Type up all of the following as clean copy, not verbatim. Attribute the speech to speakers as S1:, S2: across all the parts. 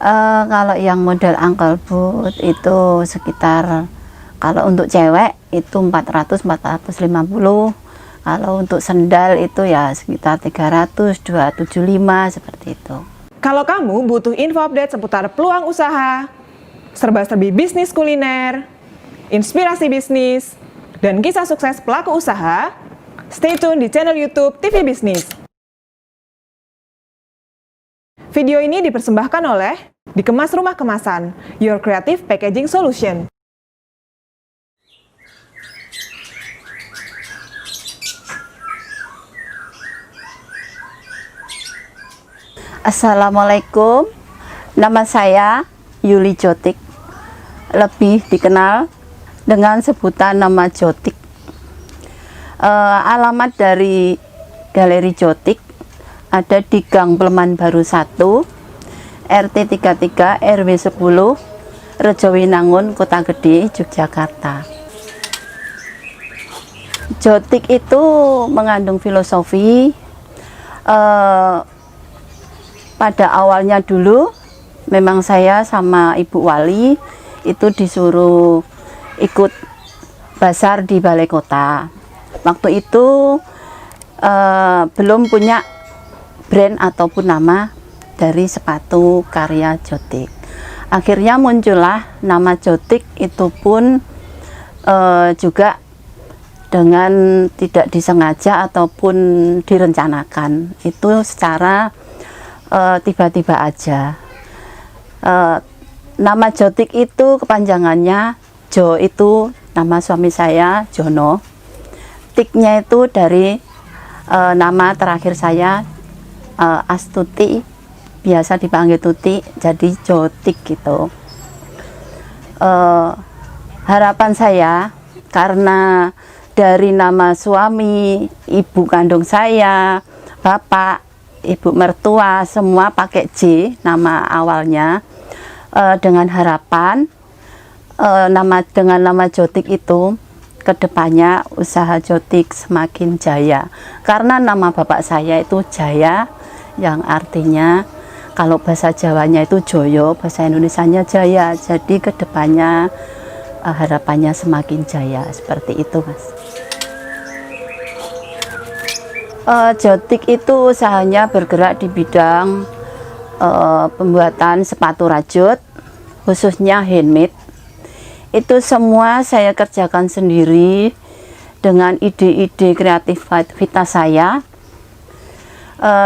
S1: Kalau yang model ankle boot itu sekitar, kalau untuk cewek itu 400-450. Kalau untuk sendal itu ya sekitar 300-275 seperti itu.
S2: Kalau kamu butuh info update seputar peluang usaha, serba-serbi bisnis kuliner, inspirasi bisnis, dan kisah sukses pelaku usaha, stay tune di channel YouTube TV Bisnis. Video ini dipersembahkan oleh Dikemas Rumah Kemasan, Your Creative Packaging Solution.
S1: Assalamualaikum, nama saya Yuli Jotik, lebih dikenal dengan sebutan nama Jotik. Alamat dari Galeri Jotik ada di Gang Pleman Baru 1, RT 33 RW 10, Rejowinangun, Kota Gede, Yogyakarta. Jotik itu mengandung filosofi. Pada awalnya dulu memang saya sama Ibu Wali itu disuruh ikut basar di balai kota. Waktu itu belum punya brand ataupun nama dari sepatu karya Jotik. Akhirnya muncullah nama Jotik, itu pun juga dengan tidak disengaja ataupun direncanakan. Itu secara tiba-tiba aja. Nama Jotik itu kepanjangannya, Jo itu nama suami saya, Jono. Tiknya itu dari nama terakhir saya, Astuti, biasa dipanggil Tuti, jadi Jotik gitu. Harapan saya, karena dari nama suami, ibu kandung saya, bapak, ibu mertua, semua pakai J nama awalnya, dengan harapan dengan nama Jotik itu kedepannya usaha Jotik semakin jaya, karena nama bapak saya itu Jaya, yang artinya kalau bahasa Jawanya itu Joyo, bahasa Indonesianya Jaya, jadi kedepannya harapannya semakin jaya, seperti itu Mas. Jotik itu usahanya bergerak di bidang pembuatan sepatu rajut, khususnya handmade. Itu semua saya kerjakan sendiri dengan ide-ide kreativitas saya.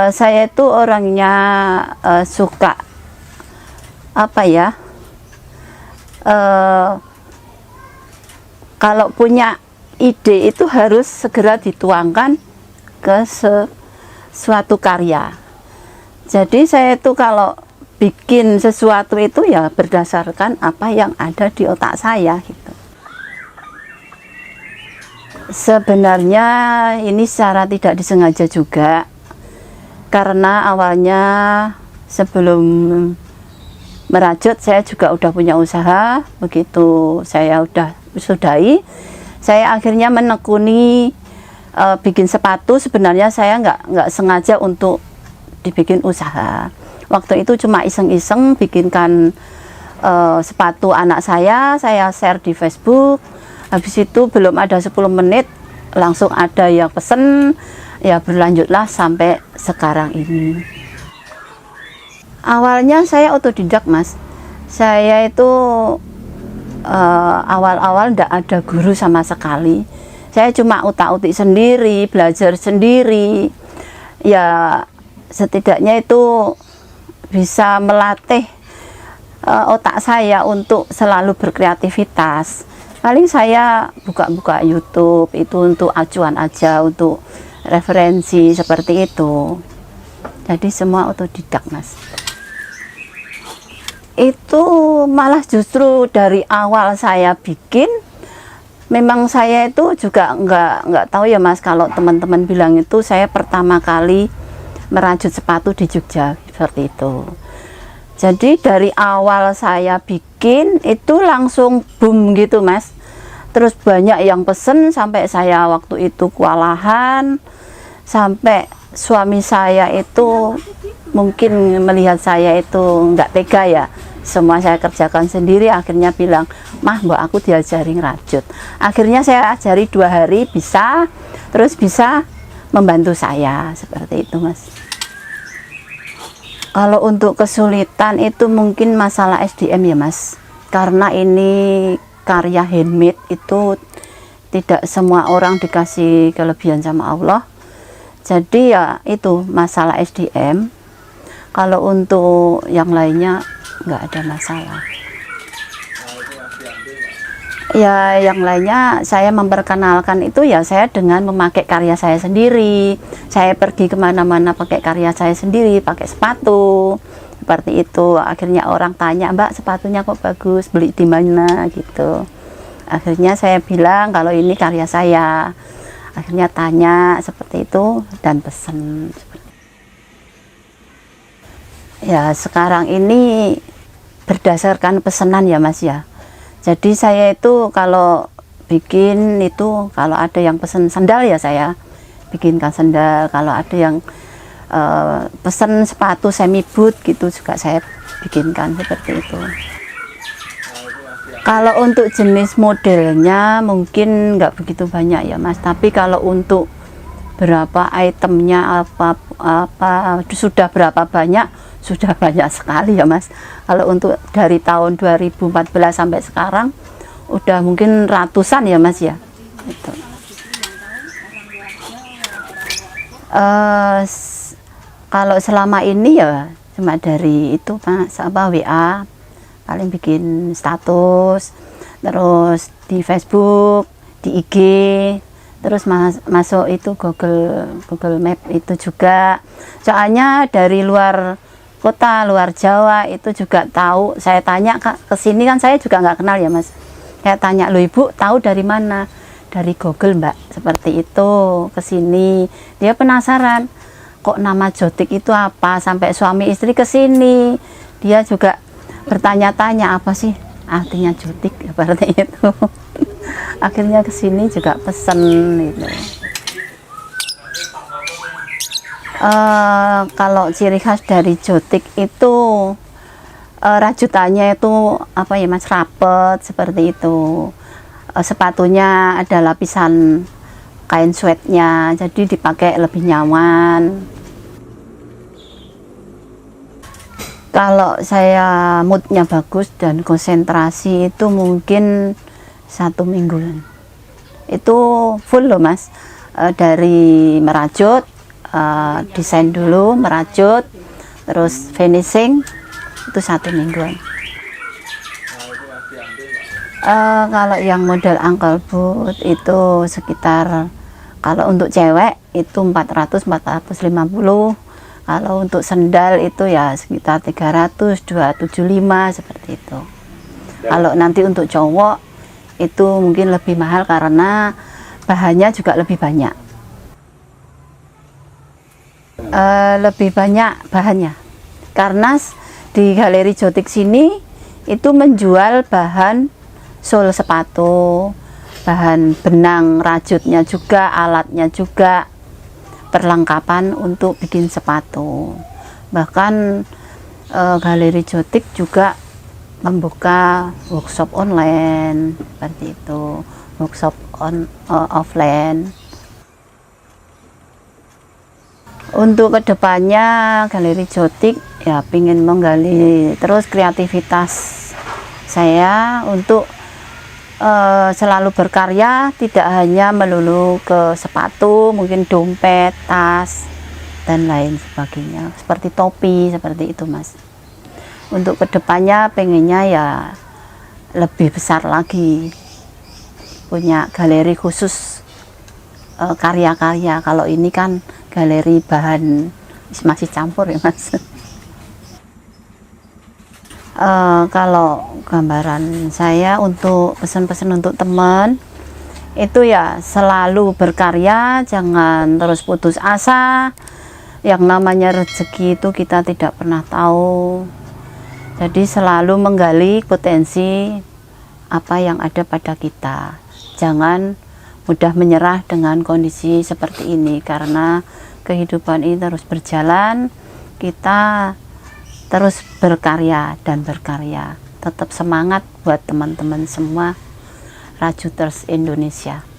S1: Saya itu orangnya suka kalau punya ide itu harus segera dituangkan ke suatu karya. Jadi saya itu kalau bikin sesuatu itu ya berdasarkan apa yang ada di otak saya gitu. Sebenarnya ini secara tidak disengaja juga, karena awalnya sebelum merajut saya juga udah punya usaha. Begitu saya udah sudahi, saya akhirnya menekuni bikin sepatu. Sebenarnya saya nggak sengaja untuk dibikin usaha. Waktu itu cuma iseng-iseng bikinkan sepatu anak saya share di Facebook. Habis itu belum ada 10 menit langsung ada yang pesen, ya berlanjutlah sampai sekarang ini. Awalnya saya otodidak Mas. Saya itu awal-awal nggak ada guru sama sekali. Saya cuma utak-utik sendiri, belajar sendiri. Ya setidaknya itu bisa melatih otak saya untuk selalu berkreativitas. Paling saya buka-buka YouTube itu untuk acuan aja, untuk referensi seperti itu. Jadi semua otodidak Mas. Itu malah justru dari awal saya bikin, memang saya itu juga nggak tahu ya Mas, kalau teman-teman bilang itu saya pertama kali merajut sepatu di Jogja, seperti itu. Jadi dari awal saya bikin itu langsung boom gitu Mas. Terus banyak yang pesen sampai saya waktu itu kewalahan, sampai suami saya itu mungkin melihat saya itu nggak tega ya, semua saya kerjakan sendiri, akhirnya bilang, "Mah, mbak aku diajari ngerajut." Akhirnya saya ajari 2 hari bisa, terus bisa membantu saya, seperti itu Mas. Kalau untuk kesulitan itu mungkin masalah SDM ya Mas, karena ini karya handmade itu tidak semua orang dikasih kelebihan sama Allah. Jadi ya itu masalah SDM. Kalau untuk yang lainnya nggak ada masalah. Ya yang lainnya saya memperkenalkan itu ya saya dengan memakai karya saya sendiri. Saya pergi kemana-mana pakai karya saya sendiri, pakai sepatu seperti itu. Akhirnya orang tanya, "Mbak, sepatunya kok bagus, beli di mana?" gitu. Akhirnya saya bilang kalau ini karya saya. Akhirnya tanya seperti itu dan pesen. Ya sekarang ini berdasarkan pesanan ya Mas ya. Jadi saya itu kalau bikin itu, kalau ada yang pesen sandal ya saya bikinkan sandal. Kalau ada yang pesen sepatu semi boot gitu juga saya bikinkan seperti itu. Kalau untuk jenis modelnya mungkin nggak begitu banyak ya Mas. Tapi kalau untuk berapa itemnya apa sudah berapa banyak, sudah banyak sekali ya Mas. Kalau untuk dari tahun 2014 sampai sekarang udah mungkin ratusan ya Mas ya. Gitu. Kalau selama ini ya cuma dari itu Mas, WA paling bikin status, terus di Facebook, di IG, terus masuk itu Google Map itu juga. Soalnya dari luar kota, luar Jawa itu juga tahu. Saya tanya ke sini kan saya juga nggak kenal ya Mas. Saya tanya, "Loh Ibu tahu dari mana?" "Dari Google Mbak." Seperti itu, ke sini. Dia penasaran, kok nama Jotik itu apa? Sampai suami istri ke sini. Dia juga bertanya-tanya apa sih artinya Jotik, seperti itu. Akhirnya ke sini juga pesen gitu. Kalau ciri khas dari Jotik itu rajutannya itu apa ya Mas, rapet seperti itu. Sepatunya ada lapisan kain sweatnya, jadi dipakai lebih nyaman. Kalau saya moodnya bagus dan konsentrasi itu mungkin 1 mingguan. Itu full loh Mas, dari merajut, desain dulu, merajut, terus finishing, itu 1 mingguan. Kalau yang model ankle boot itu sekitar, kalau untuk cewek itu 400-450. Kalau untuk sendal itu ya sekitar 300-275 seperti itu. Kalau nanti untuk cowok itu mungkin lebih mahal karena bahannya juga lebih banyak. Lebih banyak bahannya. Karena di Galeri Jotik sini itu menjual bahan sol sepatu, bahan benang rajutnya juga, alatnya juga, perlengkapan untuk bikin sepatu. Bahkan Galeri Jotik juga membuka workshop online seperti itu, workshop offline. Untuk kedepannya Galeri Jotik ya ingin menggali terus kreativitas saya untuk selalu berkarya, tidak hanya melulu ke sepatu, mungkin dompet, tas, dan lain sebagainya, seperti topi, seperti itu Mas. Untuk kedepannya pengennya ya lebih besar lagi, punya galeri khusus karya-karya. Kalau ini kan galeri bahan masih campur ya Mas. Kalau gambaran saya untuk pesan-pesan untuk teman itu ya selalu berkarya, jangan terus putus asa. Yang namanya rezeki itu kita tidak pernah tahu, jadi selalu menggali potensi apa yang ada pada kita. Jangan mudah menyerah dengan kondisi seperti ini, karena kehidupan ini terus berjalan. kita terus berkarya dan berkarya. Tetap semangat buat teman-teman semua Rajuters Indonesia.